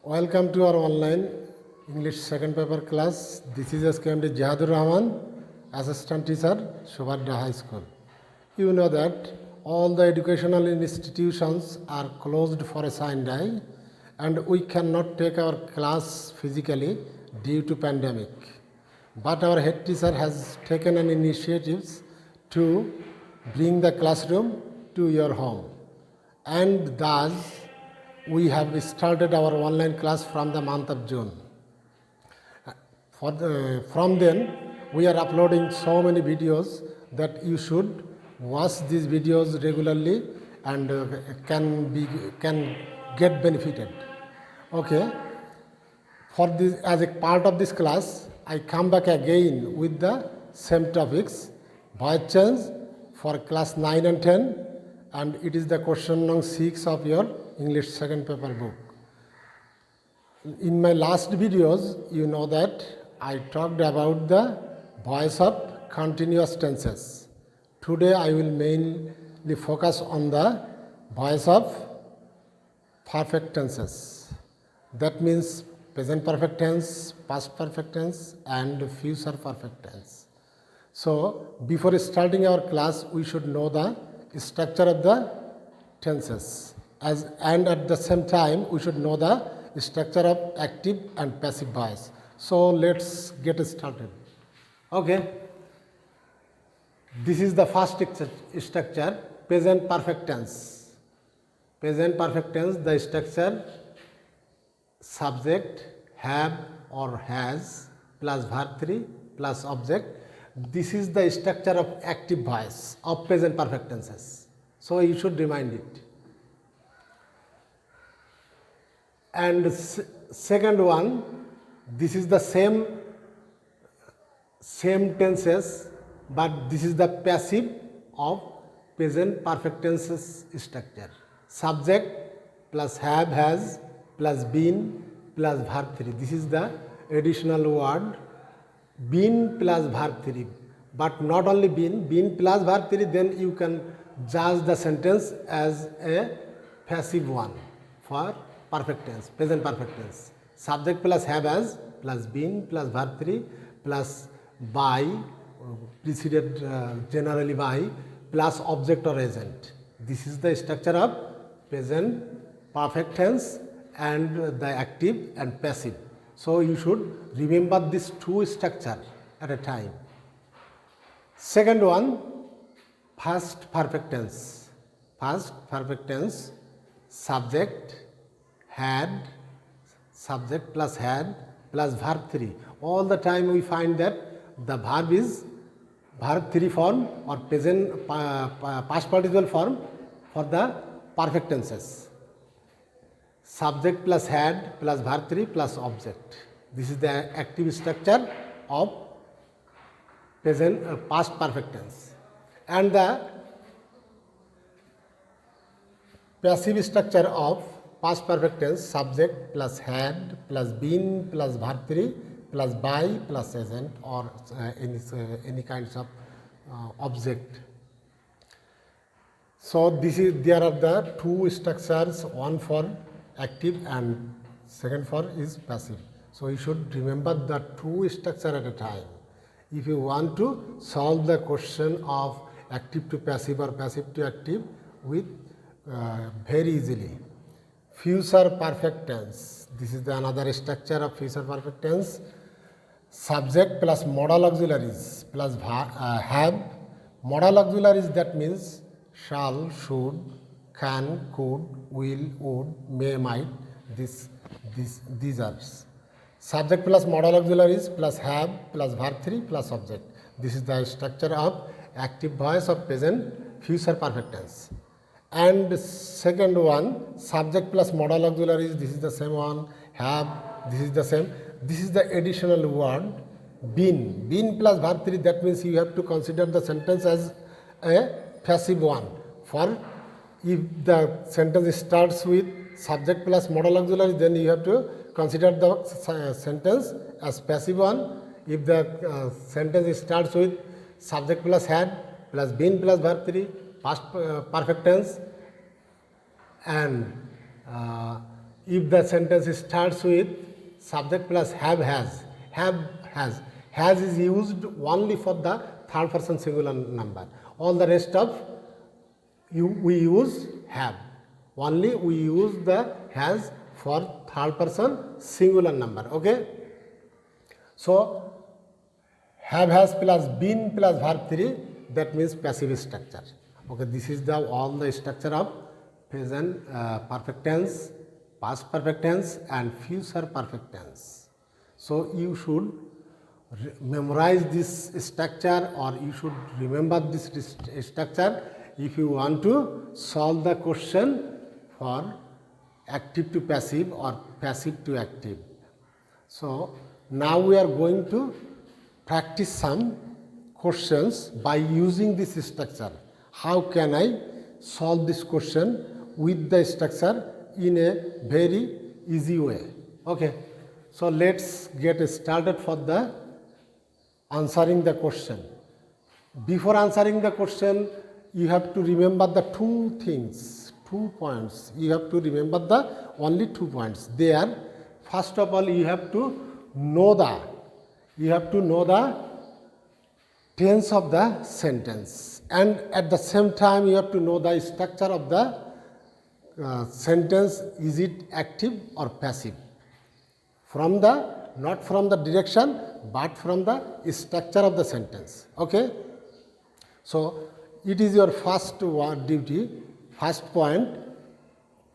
Welcome to our online English second paper class. This is SKMD Jihadur Rahman, Assistant Teacher, Shobadda High School. You know that all the educational institutions are closed for a Sunday and we cannot take our class physically due to pandemic. But our head teacher has taken an initiative to bring the classroom to your home. And thus, we have started our online class from the month of June. From then, we are uploading so many videos that you should watch these videos regularly and can get benefited. Okay. For this, as a part of this class, I come back again with the same topics, voice change for class 9 and 10, and it is the question number 6 of your English second paper book. In my last videos, you know that I talked about the voice of continuous tenses. Today I will mainly focus on the voice of perfect tenses. That means present perfect tense, past perfect tense, and future perfect tense. So, before starting our class, we should know the structure of the tenses. And at the same time, we should know the structure of active and passive voice. So, let's get started. Okay. This is the first structure, present perfect tense. Present perfect tense, the structure subject, have or has plus verb 3 plus object. This is the structure of active voice of present perfect tenses. So you should remind it. And second one, this is the same tenses, but this is the passive of present perfect tenses structure. Subject plus have, has plus been plus verb 3. This is the additional word, been plus verb 3. But not only been plus verb 3, then you can judge the sentence as a passive one for perfect tense, present perfect tense. Subject plus have as plus been plus verb 3 plus by, preceded generally by, plus object or agent. This is the structure of present perfect tense and the active and passive. So you should remember these two structure at a time. Second one, past perfect tense. Past perfect tense, subject, had, subject plus had plus verb 3. All the time we find that the verb is verb 3 form or present past participle form for the perfect tenses. Subject plus had plus verb 3 plus object. This is the active structure of present past perfect tense. And the passive structure of past perfect tense, subject plus had plus been plus verb 3 plus by plus agent or any kinds of object. So there are the two structures, one for active and second for is passive. So you should remember the two structure at a time. If you want to solve the question of active to passive or passive to active with very easily. Future perfect tense. This is the another structure of future perfect tense. Subject plus modal auxiliaries plus have. Modal auxiliaries, that means shall, should, can, could, will, would, may, might. These are subject plus modal auxiliaries plus have plus verb 3 plus object. This is the structure of active voice of present future perfect tense. And second one, subject plus modal auxiliaries, this is the same one, have, this is the same. This is the additional word, been. Been plus verb 3, that means you have to consider the sentence as a passive one. For if the sentence starts with subject plus modal auxiliary, then you have to consider the sentence as passive one. If the sentence starts with subject plus had plus been plus verb 3, past perfect tense, and if the sentence starts with subject plus have has is used only for the third person singular number. All the rest of we use have. Only we use the has for third person singular number. Okay. So have has plus been plus verb 3, that means passive structure. Okay, this is the all the structure of present perfect tense, past perfect tense and future perfect tense. So you should memorize this structure, or you should remember this structure if you want to solve the question for active to passive or passive to active. So now we are going to practice some questions by using this structure. How can I solve this question with the structure in a very easy way? Okay, so let's get started for the answering the question. Before answering the question, you have to remember the two things, 2 points. You have to remember the only 2 points. There, first of all, you have to know the tense of the sentence, and at the same time you have to know the structure of the sentence. Is it active or passive? From the, not from the direction, but from the structure of the sentence. Okay. So it is your first duty, first point.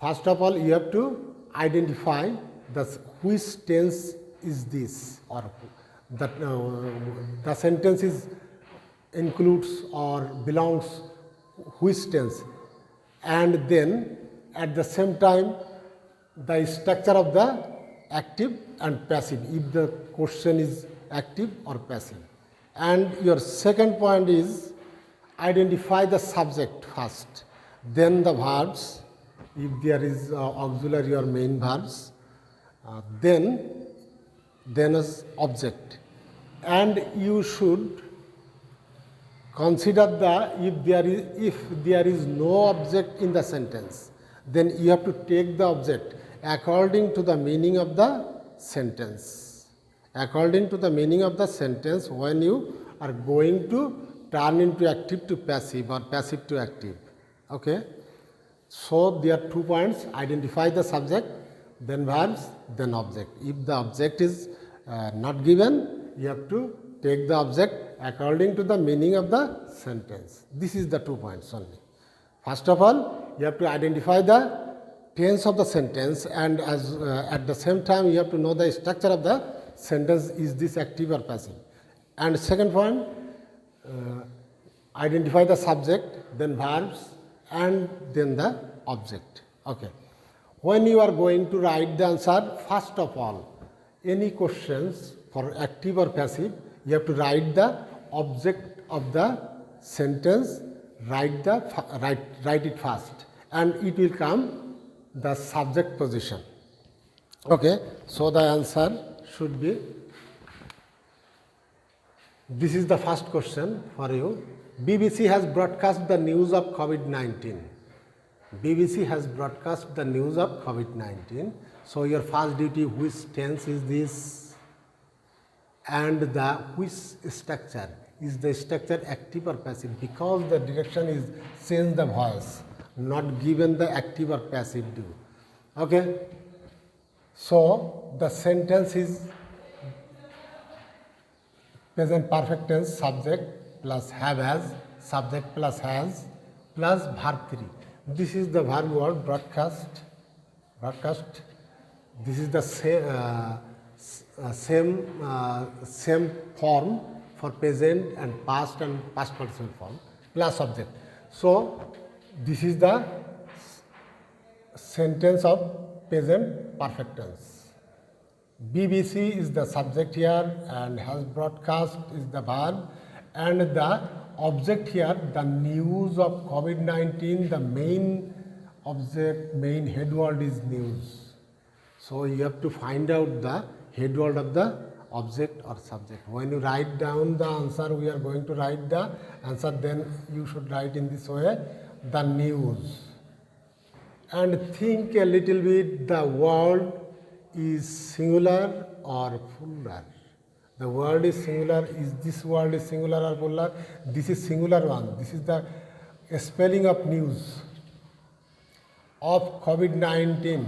First of all, you have to identify the which tense is this, or that the sentence is includes or belongs which tense, and then at the same time the structure of the active and passive, if the question is active or passive. And your second point is identify the subject first, then the verbs, if there is auxiliary or main verbs, then as object. And you should consider the if there is no object in the sentence, then you have to take the object according to the meaning of the sentence. According to the meaning of the sentence, when you are going to turn into active to passive or passive to active. Okay. So there are 2 points: identify the subject, then verbs, then object. If the object is not given, you have to take the object according to the meaning of the sentence. This is the 2 points only. First of all, you have to identify the tense of the sentence, and as at the same time you have to know the structure of the sentence, is this active or passive. And second point, identify the subject, then verbs, and then the object. Okay. When you are going to write the answer, first of all, any questions for active or passive, you have to write the object of the sentence, write it first, and it will come the subject position. Okay. So the answer should be, this is the first question for you. BBC has broadcast the news of COVID-19. BBC has broadcast the news of COVID-19. So your first duty, which tense is this, and the which structure, is the structure active or passive, because the direction is change the voice, not given the active or passive do. Okay. So the sentence is present perfect tense, subject plus have as, subject plus has plus verb 3. This is the verb word broadcast. This is the same form for present and past participle form plus object. So this is the sentence of present perfect tense. BBC is the subject here, and has broadcast is the verb, and the object here, the news of COVID-19, the main object, main head word is news. So you have to find out the head word of the object or subject. When you write down the answer, we are going to write the answer, then you should write in this way, the news. and think a little bit the word is singular or plural. The word is singular. Is this word is singular or plural? This is singular one. This is the spelling of news of COVID-19.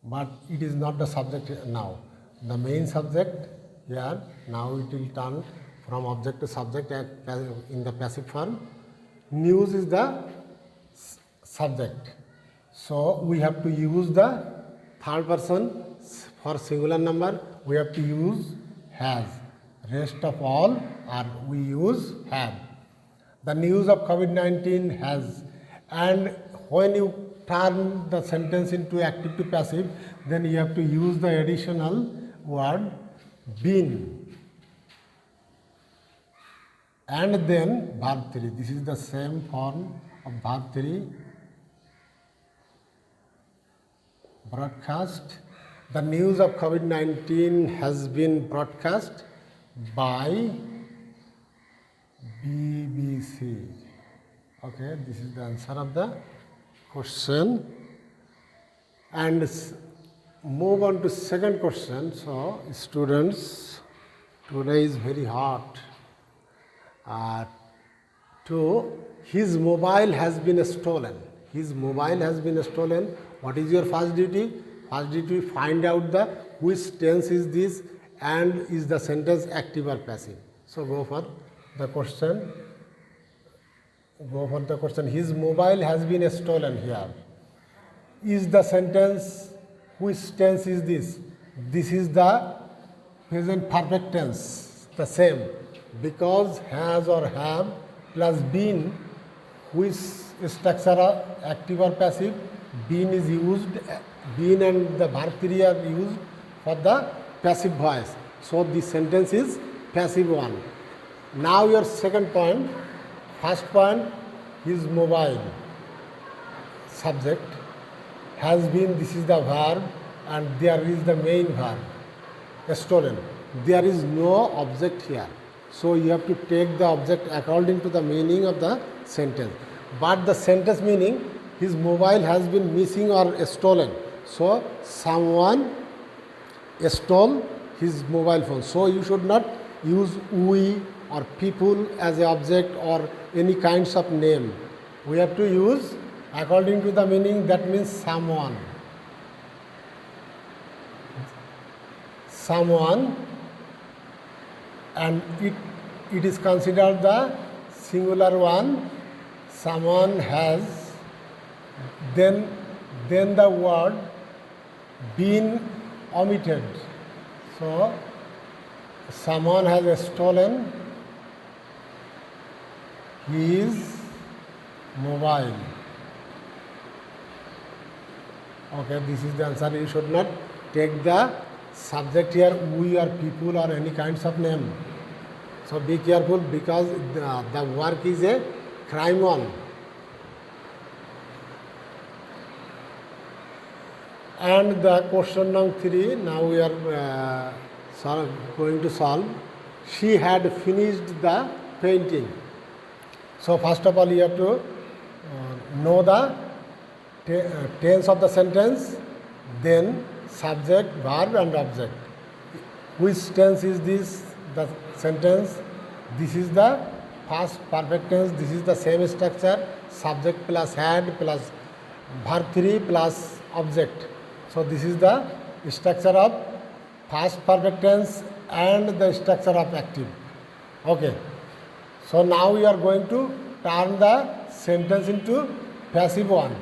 But it is not the subject now. The main subject here, now it will turn from object to subject in the passive form. News is the subject. So we have to use the third person for singular number. We have to use has. Rest of all are we use have. The news of COVID-19 has. And when you turn the sentence into active to passive, then you have to use the additional word been. And then verb 3. This is the same form of verb 3. Broadcast. The news of COVID-19 has been broadcast by BBC. Okay, this is the answer of the question. And move on to second question. So, students, today is very hot. His mobile has been stolen. His mobile has been stolen. What is your first duty? First duty, find out the which tense is this and is the sentence active or passive. So go for the question. His mobile has been stolen here. Is the sentence, which tense is this? This is the present perfect tense, the same. Because has or have plus been, which structure are active or passive, been is used, been and the verb 3 are used for the passive voice. So this sentence is passive one. Now your second point. First point, his mobile, subject, has been, this is the verb, and there is the main verb, stolen. There is no object here. So you have to take the object according to the meaning of the sentence. But the sentence meaning, his mobile has been missing or stolen. So someone stole his mobile phone. So you should not use we or people as an object or any kinds of name. We have to use according to the meaning, that means someone. Someone, and it is considered the singular one. Someone has, then the word been omitted. So someone has stolen his mobile. Okay, this is the answer. You should not take the subject here, we or people or any kinds of name. So be careful, because the work is a crime one. And the question number 3, now we are going to solve. She had finished the painting. So first of all, you have to know the tense of the sentence, then subject, verb and object. Which tense is this? The sentence. This is the past perfect tense. This is the same structure, subject plus had plus verb 3 plus object. So this is the structure of past perfect tense and the structure of active. Okay. So now we are going to turn the sentence into passive one.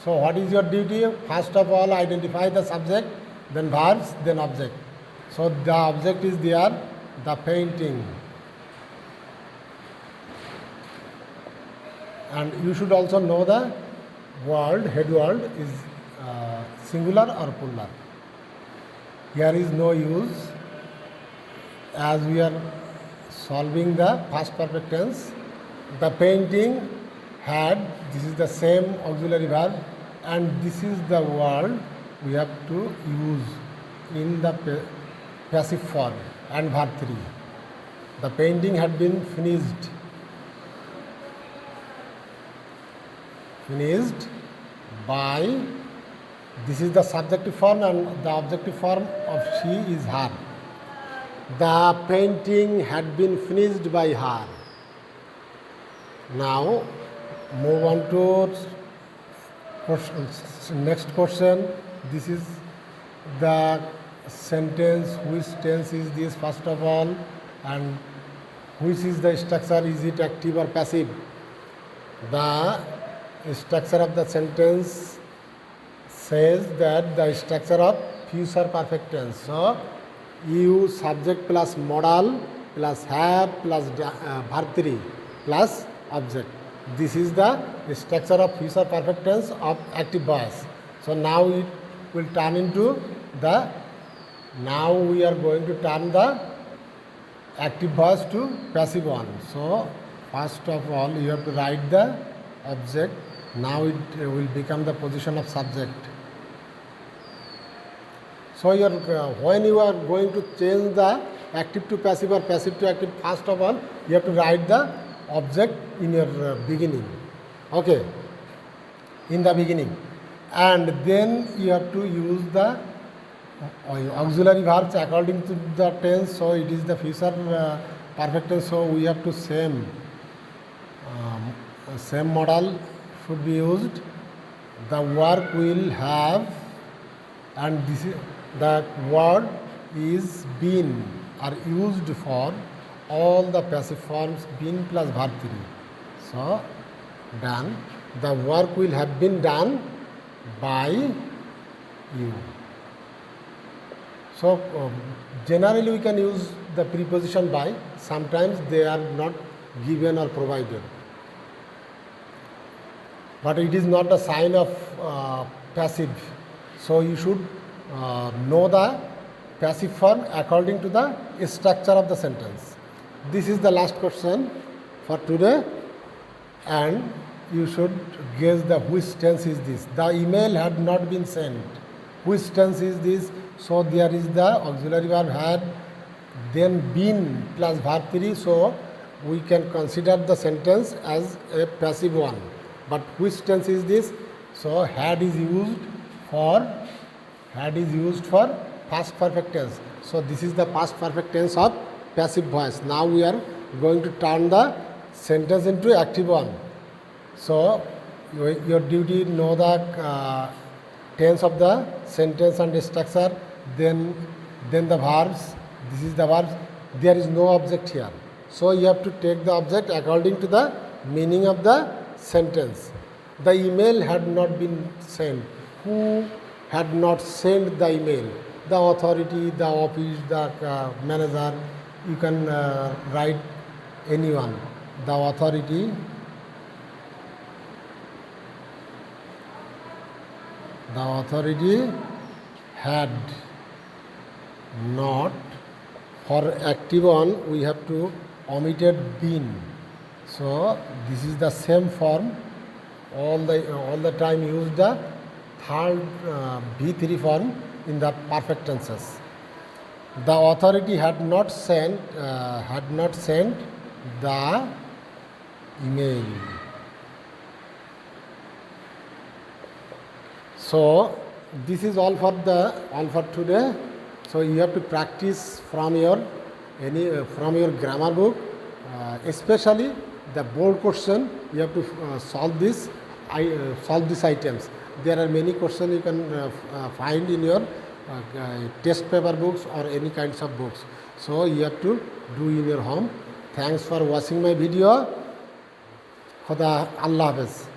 So what is your duty? First of all, identify the subject, then verbs, then object. So the object is there, the painting. And you should also know the word, head word is singular or plural. Here is no use, as we are solving the past perfect tense. The painting had, this is the same auxiliary verb, and this is the word we have to use in the passive form and verb 3. The painting had been finished. finished by, this is the subjective form and the objective form of she is her. The painting had been finished by her. Now move on to next question. This is the sentence. Which tense is this first of all, and which is the structure? Is it active or passive? The structure of the sentence says that the structure of future perfect tense. So use subject plus modal plus have plus verb 3 plus object. This is the structure of future perfect tense of active voice. So now it will turn into the, now we are going to turn the active voice to passive one. So first of all you have to write the object. Now it will become the position of subject. So when you are going to change the active to passive or passive to active, first of all you have to write the object in your beginning, okay, in the beginning, and then you have to use the auxiliary verbs according to the tense. So it is the future perfect tense, so we have to same model should be used. The work will have, and this is the word is been are used for all the passive forms, been plus verb 3. So done. The work will have been done by you. So generally we can use the preposition by. Sometimes they are not given or provided, but it is not a sign of passive. So you should know the passive form according to the structure of the sentence. This is the last question for today, and you should guess the which tense is this. The email had not been sent. Which tense is this? So there is the auxiliary verb had, then been plus verb 3. So we can consider the sentence as a passive one. But which tense is this? So had is used for past perfect tense. So this is the past perfect tense of passive voice. Now we are going to turn the sentence into active one. So your duty know the tense of the sentence and structure, then the verbs. This is the verbs. There is no object here. So you have to take the object according to the meaning of the sentence. The email had not been sent. Who had not sent the email? The authority, the office, the manager. You can write anyone. The authority, had not. For active one we have to omitted been. So this is the same form. All the time use the third V3 form in the perfect tenses. The authority had not sent the email. So this is all for today. So you have to practice from your grammar book, especially the board question. You have to solve these items. There are many questions you can find in your test paper books or any kinds of books. So you have to do in your home. Thanks for watching my video. Allah Hafiz.